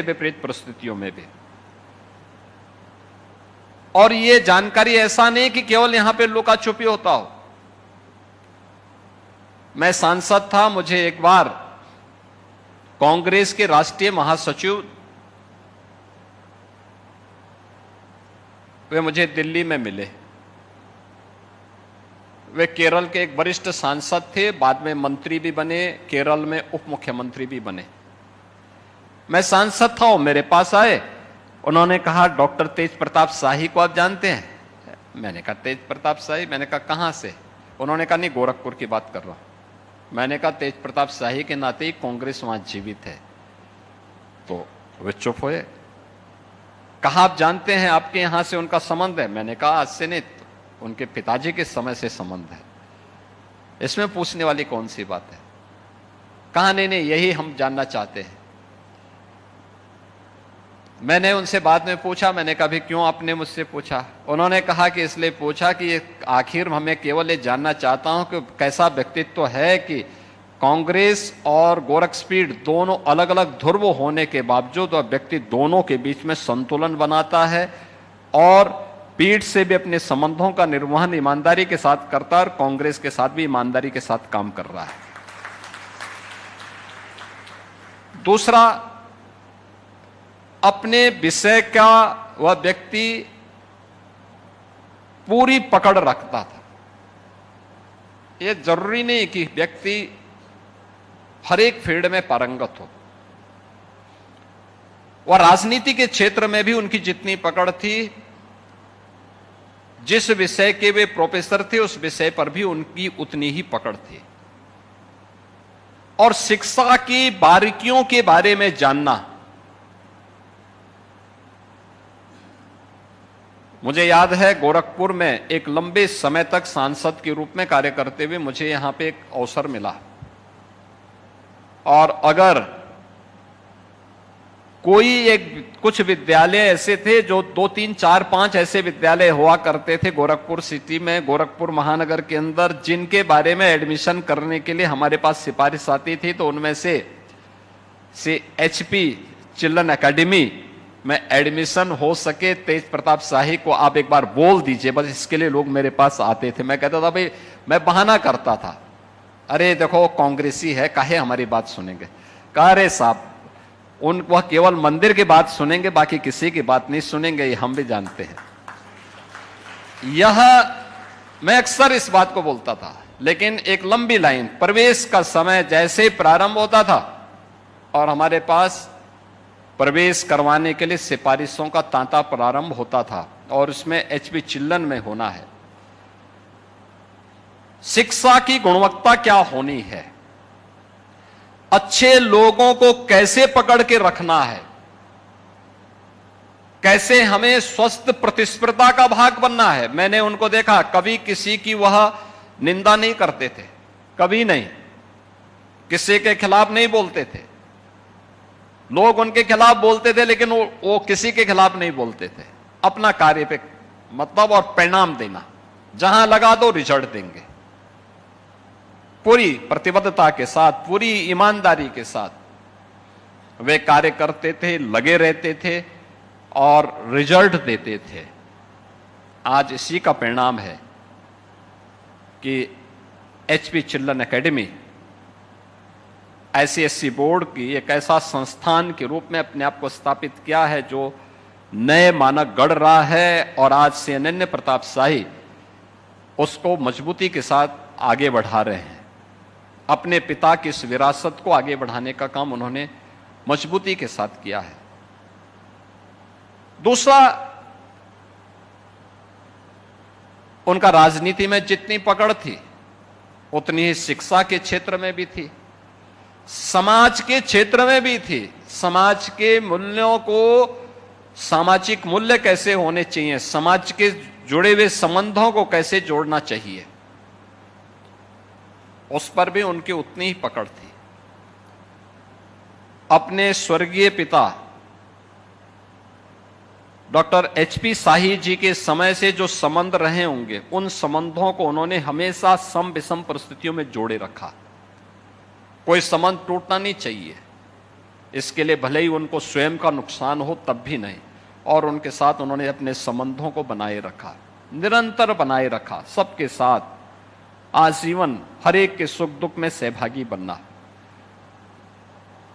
विपरीत परिस्थितियों में भी। और ये जानकारी ऐसा नहीं कि केवल यहां पे लुका छुपी होता हो। मैं सांसद था, मुझे एक बार कांग्रेस के राष्ट्रीय महासचिव वे मुझे दिल्ली में मिले। वे केरल के एक वरिष्ठ सांसद थे, बाद में मंत्री भी बने, केरल में उप मुख्यमंत्री भी बने। मैं सांसद था, वो मेरे पास आए। उन्होंने कहा, डॉक्टर तेज प्रताप शाही को आप जानते हैं? मैंने कहा तेज प्रताप शाही? मैंने कहा कहां से? उन्होंने कहा नहीं, गोरखपुर की बात कर रहा हूं। मैंने कहा तेज प्रताप शाही के नाते ही कांग्रेस वहां जीवित है। तो वे चुप हुए। कहा आप जानते हैं, आपके यहां से उनका संबंध है? मैंने कहा आज से नहीं, उनके पिताजी के समय से संबंध है। इसमें पूछने वाली कौन सी बात है? कहा नहीं नहीं, यही हम जानना चाहते हैं। मैंने उनसे बाद में पूछा, मैंने कहा भी क्यों आपने मुझसे पूछा? उन्होंने कहा कि इसलिए पूछा कि आखिर हमें केवल ये जानना चाहता हूं कि कैसा व्यक्तित्व है कि कांग्रेस और गोरखस्पीड दोनों अलग अलग ध्रुव होने के बावजूद वह व्यक्ति दोनों के बीच में संतुलन बनाता है और पीठ से भी अपने संबंधों का निर्वहन ईमानदारी के साथ करता है और कांग्रेस के साथ भी ईमानदारी के साथ काम कर रहा है। दूसरा, अपने विषय का वह व्यक्ति पूरी पकड़ रखता था। यह जरूरी नहीं कि व्यक्ति हर एक फील्ड में पारंगत हो। वह राजनीति के क्षेत्र में भी उनकी जितनी पकड़ थी, जिस विषय के वे प्रोफेसर थे उस विषय पर भी उनकी उतनी ही पकड़ थी। और शिक्षा की बारीकियों के बारे में जानना, मुझे याद है गोरखपुर में एक लंबे समय तक सांसद के रूप में कार्य करते हुए मुझे यहां पे एक अवसर मिला। और अगर कुछ विद्यालय ऐसे थे जो 2, 3, 4, 5 ऐसे विद्यालय हुआ करते थे गोरखपुर सिटी में, गोरखपुर महानगर के अंदर, जिनके बारे में एडमिशन करने के लिए हमारे पास सिफारिश आती थी। तो उनमें से HP चिल्ड्रन एकेडमी में एडमिशन हो सके तेज प्रताप शाही को आप एक बार बोल दीजिए, बस इसके लिए लोग मेरे पास आते थे। मैं कहता था भाई, मैं बहाना करता था, अरे देखो कांग्रेसी है, काहे हमारी बात सुनेंगे? कहा अरे साहब, वह केवल मंदिर की बात सुनेंगे, बाकी किसी की बात नहीं सुनेंगे, ये हम भी जानते हैं। मैं अक्सर इस बात को बोलता था। लेकिन एक लंबी लाइन, प्रवेश का समय जैसे ही प्रारंभ होता था और हमारे पास प्रवेश करवाने के लिए सिफारिशों का तांता प्रारंभ होता था और उसमें HP चिल्ड्रन में होना है। शिक्षा की गुणवत्ता क्या होनी है, अच्छे लोगों को कैसे पकड़ के रखना है, कैसे हमें स्वस्थ प्रतिस्पर्धा का भाग बनना है। मैंने उनको देखा, कभी किसी की वह निंदा नहीं करते थे, कभी नहीं, किसी के खिलाफ नहीं बोलते थे। लोग उनके खिलाफ बोलते थे लेकिन वो किसी के खिलाफ नहीं बोलते थे। अपना कार्य पे मतलब और परिणाम देना, जहां लगा दो रिजल्ट देंगे, पूरी प्रतिबद्धता के साथ, पूरी ईमानदारी के साथ वे कार्य करते थे, लगे रहते थे और रिजल्ट देते थे। आज इसी का परिणाम है कि HP children academy ICSE board की एक ऐसा संस्थान के रूप में अपने आप को स्थापित किया है जो नए मानक गढ़ रहा है और आज से अनन्य प्रताप शाही उसको मजबूती के साथ आगे बढ़ा रहे हैं। अपने पिता की इस विरासत को आगे बढ़ाने का काम उन्होंने मजबूती के साथ किया है। दूसरा, उनका राजनीति में जितनी पकड़ थी उतनी ही शिक्षा के क्षेत्र में भी थी, समाज के क्षेत्र में भी थी। समाज के मूल्यों को, सामाजिक मूल्य कैसे होने चाहिए, समाज के जुड़े हुए संबंधों को कैसे जोड़ना चाहिए, उस पर भी उनकी उतनी ही पकड़ थी। अपने स्वर्गीय पिता डॉक्टर HP शाही जी के समय से जो संबंध रहे होंगे, उन संबंधों को उन्होंने हमेशा सम विषम परिस्थितियों में जोड़े रखा। कोई संबंध टूटना नहीं चाहिए। इसके लिए भले ही उनको स्वयं का नुकसान हो तब भी नहीं। और उनके साथ उन्होंने अपने संबंधों को बनाए रखा, निरंतर बनाए रखा, सबके साथ आजीवन हर एक के सुख दुख में सहभागी बनना,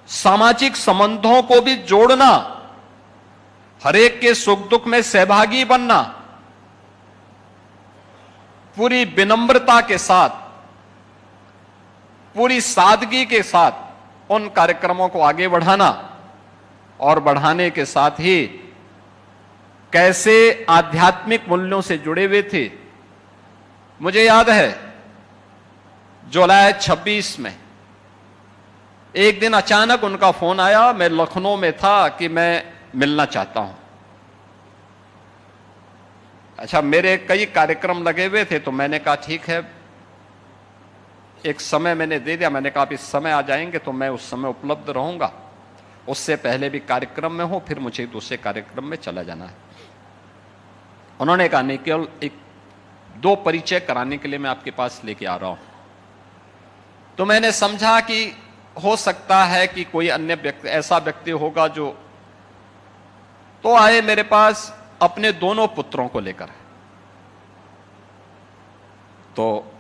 सामाजिक संबंधों को भी जोड़ना, हर एक के सुख दुख में सहभागी बनना, पूरी विनम्रता के साथ, पूरी सादगी के साथ उन कार्यक्रमों को आगे बढ़ाना, और बढ़ाने के साथ ही कैसे आध्यात्मिक मूल्यों से जुड़े हुए थे। मुझे याद है जुलाई 26 में एक दिन अचानक उनका फोन आया, मैं लखनऊ में था, कि मैं मिलना चाहता हूं। अच्छा, मेरे कई कार्यक्रम लगे हुए थे तो मैंने कहा ठीक है, एक समय मैंने दे दिया। मैंने कहा आप इस समय आ जाएंगे तो मैं उस समय उपलब्ध रहूंगा, उससे पहले भी कार्यक्रम में हो, फिर मुझे दूसरे कार्यक्रम में चला जाना है। उन्होंने कहा नहीं, केवल एक दो परिचय कराने के लिए मैं आपके पास लेके आ रहा हूं। तो मैंने समझा कि हो सकता है कि कोई अन्य व्यक्ति, ऐसा व्यक्ति होगा जो, तो आए मेरे पास अपने दोनों पुत्रों को लेकर। तो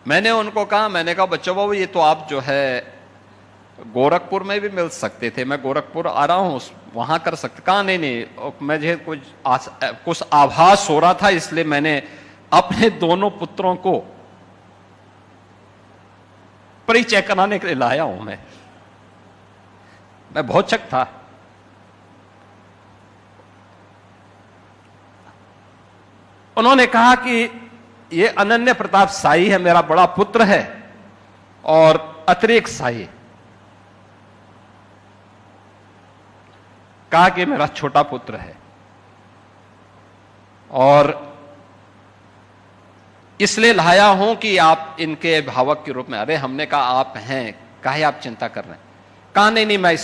मैंने उनको कहा, मैंने कहा बच्चों बाबू ये तो आप जो है गोरखपुर में भी मिल सकते थे, मैं गोरखपुर आ रहा हूं, वहां कर सकते। कहा नहीं नहीं, मुझे कुछ आभास हो रहा था, इसलिए मैंने अपने दोनों पुत्रों को परिचय कराने के लिए लाया हूं। मैं भौचक था। उन्होंने कहा कि ये अनन्य प्रताप साई है, मेरा बड़ा पुत्र है, और अतिरिक्त साई कहा कि मेरा छोटा पुत्र है, और इसलिए लाया हूं कि आप इनके अभिभावक के रूप में। अरे हमने कहा आप हैं, काहे आप चिंता कर रहे हैं। कहा नहीं नहीं, मैं